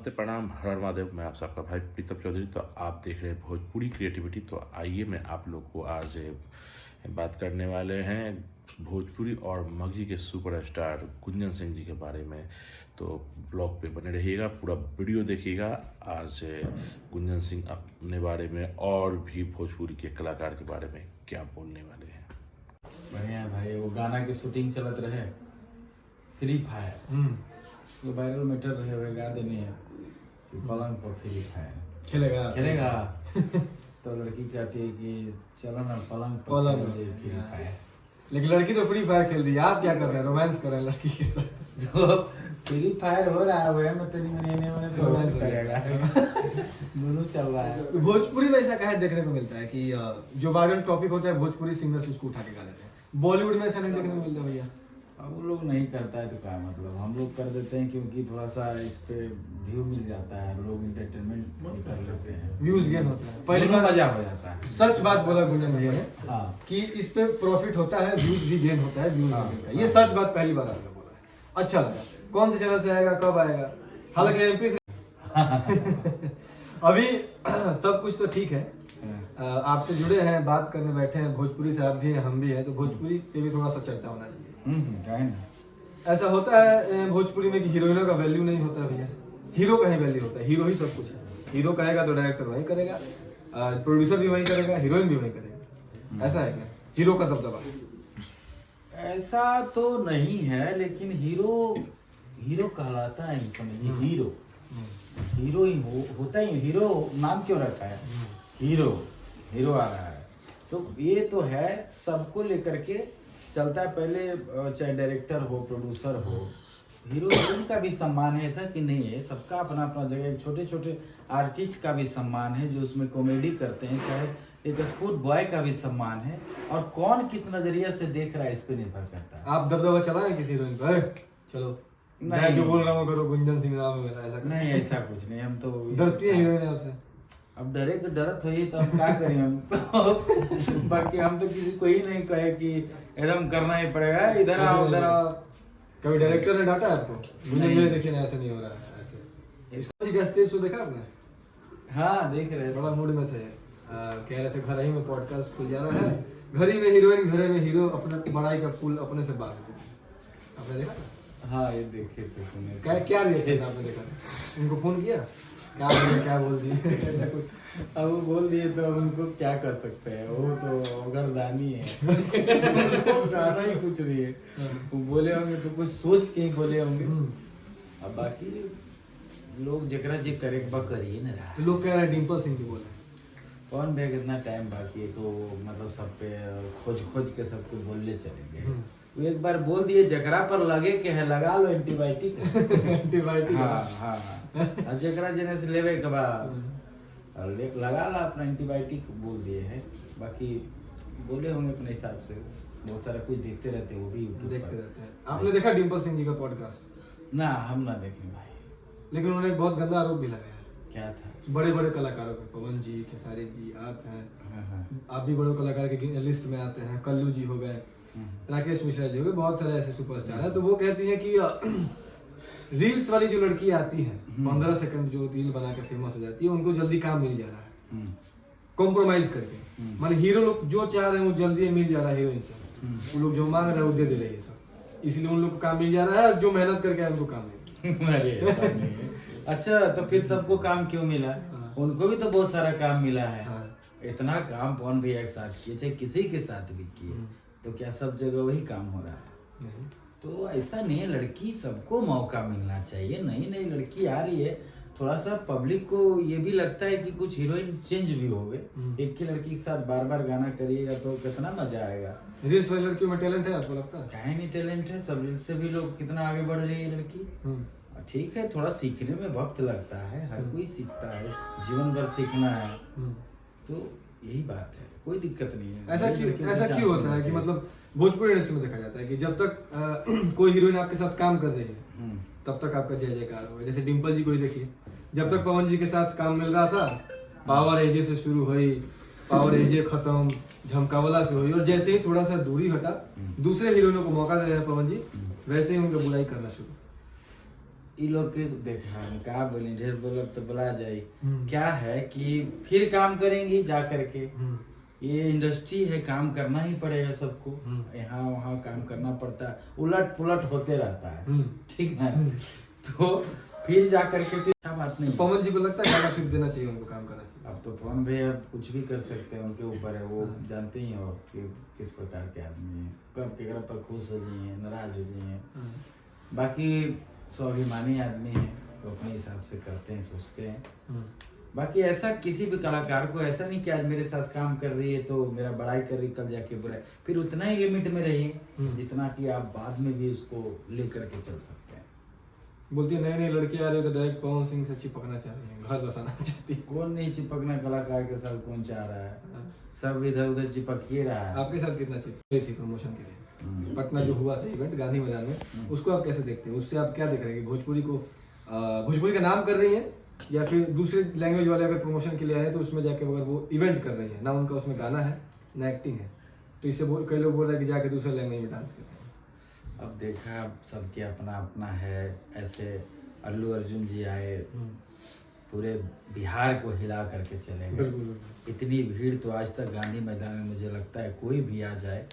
नमस्ते, प्रणाम, हर हर महादेव। मैं आप सबका भाई प्रीतम चौधरी। तो आप देख रहे हैं भोजपुरी क्रिएटिविटी। तो आइए मैं आप लोग को आज बात करने वाले हैं भोजपुरी और मगही के सुपरस्टार गुंजन सिंह जी के बारे में। तो ब्लॉग पे बने रहिएगा, पूरा वीडियो देखिएगा। आज गुंजन सिंह अपने बारे में और भी भोजपुरी के कलाकार के बारे में क्या बोलने वाले हैं। बढ़िया भाई, वो गाना की शूटिंग चलत रहे फ्री फायर, वो वायरल मैटर रहे हुए गा देने हैं कि पलंग पर फ्री फायर खेलेगा तो लड़की कहती है कि चलो ना पलंग पर खेल फ्री फायर। लेकिन लड़की तो फ्री फायर खेल रही है, आप क्या कर रहे हैं? रोमांस कर रहे हैं लड़की के साथ। तो फ्री फायर हो रहा है, वह में तनी महीने तो रोमांस करेगा। दोनों चल रहा है। भोजपुरी में ऐसा कहे देखने को मिलता है कि जो वायरल टॉपिक होता है भोजपुरी सिंगर्स उसको उठा के गा देते हैं। बॉलीवुड में ऐसा नहीं देखने को मिलता भैया। अब वो लोग नहीं करता है तो क्या मतलब, हम लोग कर देते हैं क्योंकि थोड़ा सा इस पे व्यू मिल जाता है, लोग इंटरटेनमेंट कर लेते हैं, व्यूज गेन होता है, पहले में मजा हो जाता है। सच बात बोला गुंजन भैया ने हाँ कि इस पे प्रॉफिट होता है, व्यूज भी गेन होता है, व्यूज भी मिलता है। ये सच बात पहली बार आपने बोला है, अच्छा लगा। कौन से चैनल से आएगा, कब आएगा? हालांकि एमपी से अभी सब कुछ तो ठीक है। आपसे जुड़े हैं, बात करने बैठे हैं, भोजपुरी से आप भी हैं, हम भी हैं, तो भोजपुरी पे भी थोड़ा सा चर्चा होना चाहिए। ऐसा होता है भोजपुरी में कि हीरोइनों का वैल्यू नहीं होता भैया, हीरो का ही वैल्यू होता है। हीरो ही सब कुछ है। हीरो कहेगा तो डायरेक्टर वही करेगा, प्रोड्यूसर भी वही करेगा, हीरोइन भी वही करेगा। ऐसा है क्या? हीरो का दबदबा ऐसा तो नहीं है, लेकिन हीरो कहलाता है, समझिए हीरो हीरो ही होता ही। हीरो नाम क्यों रखा है? हीरो आ रहा है तो ये तो है, सबको लेकर के चलता है। पहले चाहे डायरेक्टर हो, प्रोड्यूसर हो, हीरो हीरोइन का भी सम्मान है, ऐसा कि नहीं है। सबका अपना अपना जगह। छोटे छोटे आर्टिस्ट का भी सम्मान है जो उसमें कॉमेडी करते हैं, चाहे एक स्पोर्ट बॉय का भी सम्मान है। और कौन किस नजरिया से देख रहा है इस पे निर्भर करता है। आप दबदबा चलाएं किसी हीरोइन पर? चलो मैं जो बोल रहा हूँ करो, गुंजन सिंह नाम है मेरा। ऐसा नहीं, ऐसा कुछ नहीं। हम तो डरती है हीरोइन आपसे? अब डरे तो डरत हो ही, तो हम क्या करें हम तो बाकी हम तो किसी को ही नहीं कहे कि एकदम करना ही पड़ेगा, इधर आओ उधर आओ। कभी डायरेक्टर ने डांटा आपको? मुझे देखिए ना, ऐसे नहीं हो रहा है ऐसे। इसको जी का स्टेज शो देखा आपने? हाँ देख रहे हैं। बड़ा मूड में थे, कह रहे थे घर ही में पॉडकास्ट खुल जा रहा है, घर ही में हीरोइन, घर में हीरो, अपने बड़ाई का पुल अपने से बात होती। आपने देखा? हाँ ये देखे थे। क्या रिएक्शन आपने देखा? उनको फोन किया, क्या बोल दिए ऐसा कुछ? अब वो बोल दिए तो अब उनको क्या कर सकते हैं, वो तो गर्दानी है। गाना ही कुछ नहीं है। वो बोले होंगे तो कुछ सोच के ही बोले होंगे। अब बाकी लोग जकरा जी करे करिए ना रहा। तो लोग कह रहे हैं डिम्पल सिंह जी बोले। कौन भाई कितना टाइम बाकी है, तो मतलब सब पे खोज के सबको बोलने चलेंगे। वो एक बार बोल दिए, जकरा पर लगे के है लगा लो एंटीबायोटिक। एंटीबायोटिक। हाँ जकरा जने से लेवे के बाद लगा ला अपना एंटीबायोटिक बोल दिए है। बाकी बोले होंगे अपने हिसाब से। बहुत सारा कुछ देखते रहते हैं, वो भी यूट्यूब देखते रहते हैं। आपने देखा डिम्पल सिंह जी का पॉडकास्ट? ना, हम ना देखें भाई। लेकिन उन्होंने बहुत गंदा आरोप भी लगाया। क्या था? बड़े बड़े कलाकारों पे, पवन जी, खेसारी जी, आप हैं। हाँ। आप भी बड़े कलाकार के लिस्ट में आते हैं। कल्लू जी हो गए, राकेश मिश्रा जी हो गए, बहुत सारे ऐसे सुपरस्टार हैं। तो वो कहती हैं कि रील्स वाली जो लड़की आती है, 15 सेकंड जो रील बना के फेमस हो जाती है, उनको जल्दी काम मिल जा रहा है कॉम्प्रोमाइज करके। माने हीरो लोग जो चाह रहे हैं वो जल्दी मिल जा रहा है हीरोइन से। वो लोग जो मांग रहे हैं वो दे रही है सब, इसलिए उन लोग को काम मिल जा रहा है। जो मेहनत करके उनको काम नहीं। अच्छा, तो फिर सबको काम क्यों मिला? उनको भी तो बहुत सारा काम मिला है। इतना काम पवन भैया के साथ किए, चाहे किसी के साथ भी किए, तो क्या सब जगह वही काम हो रहा है? तो ऐसा नहीं है, लड़की सबको मौका मिलना चाहिए। नई लड़की आ रही है, थोड़ा सा पब्लिक को ये भी लगता है कि कुछ हीरोइन चेंज भी हो गए। एक ही लड़की के साथ बार बार गाना करिएगा तो कितना मजा आएगा। रील्स वाली लड़कियों में टैलेंट है आपको लगता है? काहे नहीं टैलेंट है, सब रील्स से भी लोग कितना आगे बढ़ रही है लड़की। ठीक है, थोड़ा सीखने में वक्त लगता है, हर कोई सीखता है, जीवन भर सीखना है, तो यही बात है, कोई दिक्कत नहीं है। ऐसा क्यों होता है कि मतलब भोजपुरी इंडस्ट्री में देखा जाता है कि जब तक कोई हीरोइन आपके साथ काम कर रही है तब तक आपका जय जयकार हो। जैसे डिम्पल जी को ही देखिए, जब तक पवन जी के साथ काम मिल रहा था, पावर एजे से शुरू हुई, पावर एजे खत्म, झमकावला से हुई, और जैसे ही थोड़ा सा दूरी हटा, दूसरे हीरोइनों को मौका दे रहे हैं पवन जी, वैसे ही उनका बुराई करना शुरू। ये लोग के देखा क्या बोले, ढेर बोलब तो बुला जाए। क्या है कि फिर काम करेंगे जा करके, ये इंडस्ट्री है, काम करना ही पड़ेगा सबको, यहाँ वहाँ काम करना पड़ता है, उलट पुलट होते रहता है, ठीक है। तो फिर जा करके फिर अच्छा बात नहीं। पवन जी को लगता है गाना फिर देना चाहिए, उनको काम करना चाहिए। अब तो पवन भाई अब कुछ भी कर सकते हैं, उनके ऊपर है, वो जानते ही हो कि किस प्रकार के आदमी हैं, कब केकरा पर खुश हो जाइए, नाराज हो जाइए। बाकी स्वाभिमानी आदमी है, तो अपने हिसाब से करते हैं, सोचते हैं। बाकी ऐसा किसी भी कलाकार को ऐसा नहीं कि आज मेरे साथ काम कर रही है तो मेरा बड़ाई कर रही, कल जाके बुराई, फिर उतना ही लिमिट में रहिए जितना कि आप बाद में भी उसको लेकर के चल सकते हैं। बोलती है नई नई लड़की आ रही है तो डायरेक्ट पवन सिंह से चिपकना चाह रही है, घर बसाना चाहती है। कौन नहीं चिपकना कलाकार के साथ, कौन चाह रहा है, सब इधर उधर चिपक ही रहा है। आपके साथ कितना चिपकी थी प्रमोशन के लिए? पटना जो हुआ था इवेंट गांधी मैदान में, उसको आप कैसे देखते हैं? उससे आप क्या देख रहे हैं कि भोजपुरी को भोजपुरी का नाम कर रही है, या फिर दूसरे लैंग्वेज वाले अगर प्रमोशन के लिए आए तो उसमें जाके अगर वो इवेंट कर रही है ना, उनका उसमें गाना है ना एक्टिंग है, तो इससे कई लोग बोल रहे हैं कि जाके दूसरे लैंग्वेज में डांस करते हैं। अब देखा, सबके अपना अपना है। ऐसे अल्लू अर्जुन जी आए, पूरे बिहार को हिला करके चले गए। इतनी भीड़ तो आज तक गांधी मैदान में मुझे लगता है कोई भी आ जाए,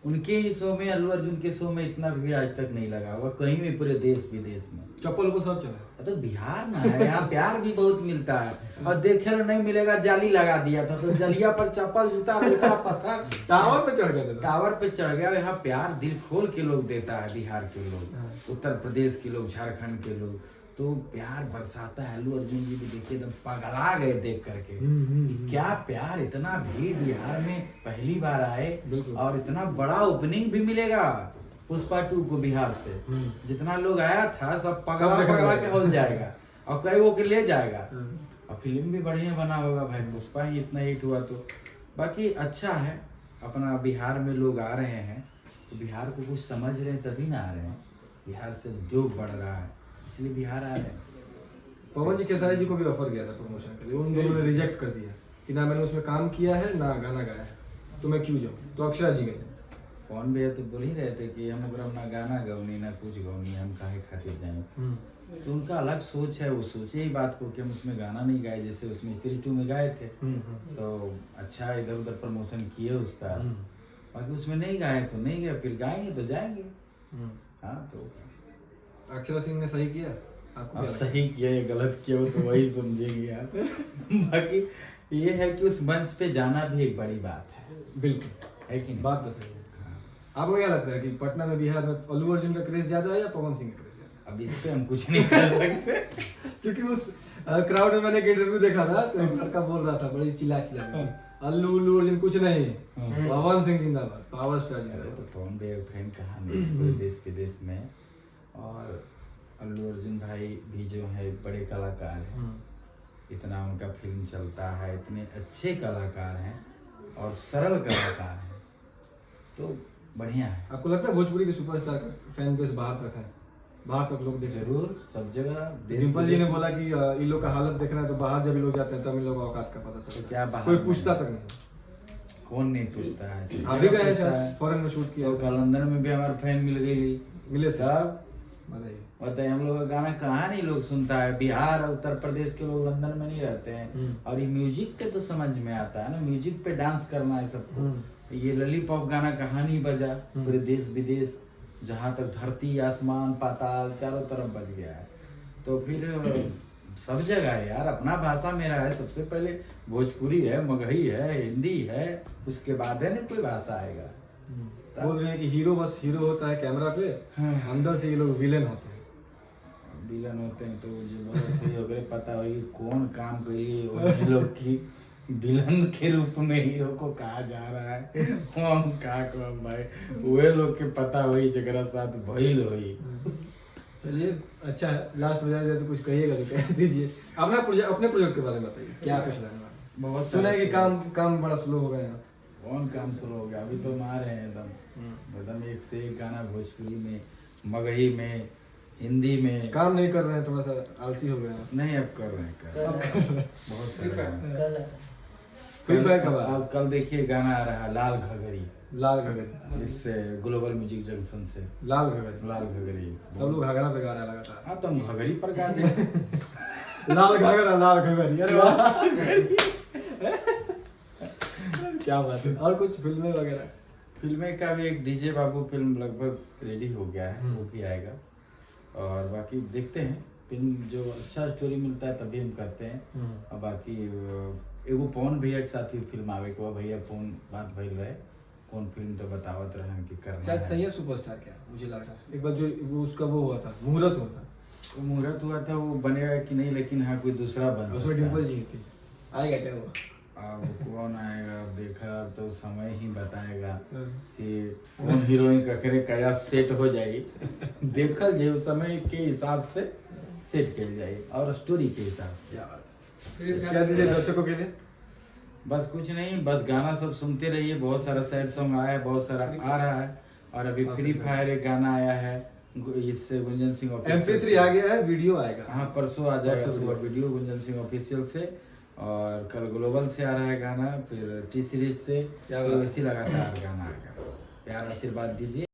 उनके ही शो में, अल्लू अर्जुन के शो में इतना भीड़ आज तक नहीं लगा होगा कहीं भी, पूरे देश विदेश में। चप्पल को सब चला। तो बिहार ना है, यहाँ प्यार भी बहुत मिलता है। और देखे लो नहीं मिलेगा, जाली लगा दिया था तो जलिया पर चप्पल, जूता, पत्थर, टावर पे चढ़ गए थे। टावर पे चढ़ गया। यहाँ प्यार दिल खोल के लोग देता है, बिहार के लोग, उत्तर प्रदेश के लोग, झारखंड के लोग, तो प्यार बरसाता है। अल्लू अर्जुन जी भी देखिए एकदम पगला गए देख करके, क्या प्यार, इतना भीड़ बिहार में पहली बार आए, और इतना बड़ा ओपनिंग भी मिलेगा पुष्पा 2 को बिहार से। जितना लोग आया था सब पगला के हो जाएगा, और कई वो के ले जाएगा, और फिल्म भी बढ़िया बना होगा भाई, पुष्पा ही इतना हिट हुआ तो। बाकी अच्छा है, अपना बिहार में लोग आ रहे हैं तो बिहार को कुछ समझ रहे हैं तभी ना आ रहे हैं। बिहार से उद्योग बढ़ रहा है, इसलिए बिहार आ रहे हैं। पवन जी खेसारी जी को भी ऑफर किया था प्रमोशन के लिए, उन दोनों ने रिजेक्ट कर दिया कि ना मैंने उसमें काम किया है ना गाना गाया है, तो मैं क्यों जाऊँ, तो अक्षरा जी गए। कौन भैया तो बोल ही रहे थे कि हम अगर ना गाना गौनी ना कुछ गौनी, हम काहे खातिर जाएं। तो उनका अलग सोच है, वो सोचे ही बात को कि हम उसमें गाना नहीं गाए, जैसे उसमें स्त्री 2 में गाए थे, तो अच्छा इधर उधर प्रमोशन किए उसका। बाकी उसमें नहीं गाए तो नहीं गए, फिर गाएंगे तो जाएंगे। हाँ, तो अक्षरा सिंह ने सही किया, आपको अब क्या सही किया या गलत किया हो तो वही समझेंगे आप। बाकी ये है कि उस मंच पे जाना भी एक बड़ी बात है। बिल्कुल है कि नहीं? बात तो सही है। आपको क्या लगता है कि पटना में, बिहार में अल्लू अर्जुन का क्रेज ज्यादा है या पवन सिंह का क्रेज ज्यादा है? अब इस पे हम कुछ नहीं कर सकते। क्योंकि उस क्राउड में मैंने एक इंटरव्यू देखा था, तो एक लड़का बोल रहा था बड़ी चिल्ला के, अल्लू अर्जुन कुछ नहीं, पवन सिंह जिंदाबाद, पावर स्टार जिंदाबाद। तो पवन भाई फैन कहानी पूरे देश विदेश में, और अल्लू अर्जुन भाई भी जो है बड़े कलाकार हैं, इतना उनका फिल्म चलता है, इतने अच्छे कलाकार हैं और सरल कलाकार हैं, तो बढ़िया है। आपको लगता है भोजपुरी के सुपरस्टार का फैन बेस बाहर तक है, बाहर तक लोग देख? जरूर, सब जगह। डिम्पल जी ने बोला कि इन लोग का हालत देखना है तो बाहर जब ये लोग जाते हैं तब इन लोग औकात का पता चलता है। क्या बाहर कोई पूछता तक नहीं, कौन नहीं पूछता है? अभी गए शायद फॉरेन में शूट किया, तो लंदन में भी हमारे फैन मिले थे। सब बताइए, हम लोग का गाना कहाँ नहीं लोग सुनता है? बिहार और उत्तर प्रदेश के लोग लंदन में नहीं रहते हैं, और ये म्यूजिक पे तो समझ में आता है ना, म्यूजिक पे डांस करना है सबको। ये लॉलीपॉप गाना कहाँ नहीं बजा, पूरे देश विदेश, जहाँ तक धरती आसमान पाताल चारों तरफ बज गया है। तो फिर सब जगह है यार, अपना भाषा मेरा है, सबसे पहले भोजपुरी है, मगही है, हिंदी है, उसके बाद है ना कोई भाषा आएगा। बोल रहे हैं कि हीरो बस हीरो होता है कैमरा पे, अंदर से ये लोग विलेन होते हैं। विलन होते हैं तो जो बहुत ही अगर पता हो कौन काम करिए उन लोग की विलन के रूप में हीरो को कहा जा रहा है, हम का कहब भाई, वे लोग के पता होई जगरा साथ भइल होई। चलिए अच्छा है, लास्ट बजा जाए तो कुछ कहिएगा तो कह दीजिए। अपने प्रोजेक्ट के बारे में बताइए, क्या कुछ रहने वाला? बहुत सुना है कि काम बड़ा स्लो हो गया है। कौन काम स्लो हो गया? अभी तो मार रहे हैं एकदम एक से एक गाना, भोजपुरी में, मगही में, हिंदी में। काम नहीं कर रहे हैं, थोड़ा सा आलसी हो गए हैं? नहीं, अब कर रहे हैं बहुत सारे। फ्री फायर का बात। अब कल देखिए गाना आ रहा है लाल घघरी, लाल घगरी, इससे ग्लोबल म्यूजिक जंक्शन से लाल घगरी, लाल घगरी। सब लोग घगरा पे गा रहे हैं लगातार। हाँ तो हम घगरी पर गा दे। लाल घगरा लाल घगरी, अरे वाह क्या बात है। और कुछ फिल्में वगैरह? फिल्में का भी एक डीजे बाबू फिल्म लगभग रेडी हो गया है, वो भी आएगा। और बाकी देखते हैं, फिल्म जो अच्छा स्टोरी मिलता है तभी हम करते हैं। और बाकी एगो पवन भैया के साथ भी फिल्म आवे के बा, भैया कौन बात भइल रहे, कौन फिल्म तो बतावत रहे कि करना शायद है। सही है सुपरस्टार, क्या मुझे लग रहा है। एक बार जो वो उसका वो हुआ था, मुहूर्त हुआ था, वो मुहूर्त हुआ था, वो बनेगा कि नहीं, लेकिन हाँ कोई दूसरा बन उसमें सकता डिम्पल है। जी थी। आएगा क्या वो? अब कौन आएगा देखा तो समय ही बताएगा कि कौन हीरोइन ककरे कया सेट हो जाए। देखल जाए समय के हिसाब से सेट कर जाए और स्टोरी के हिसाब से। क्या बात है। फिर क्या दीजिए दर्शकों के लिए? बस कुछ नहीं, बस गाना सब सुनते रहिए। बहुत सारा सैड सॉन्ग आया है, बहुत सारा आ रहा है। और अभी फ्री फायर एक गाना आया है, इससे गुंजन सिंह MP3 आ गया है, वीडियो आएगा। हाँ परसों आ जाएगा परसों सुबह वीडियो गुंजन सिंह ऑफिशियल से। और कल ग्लोबल से आ रहा है गाना, फिर टी सीरीज से। क्या बात है। इसी लगातार गाना आएगा। प्यार आशीर्वाद दीजिए।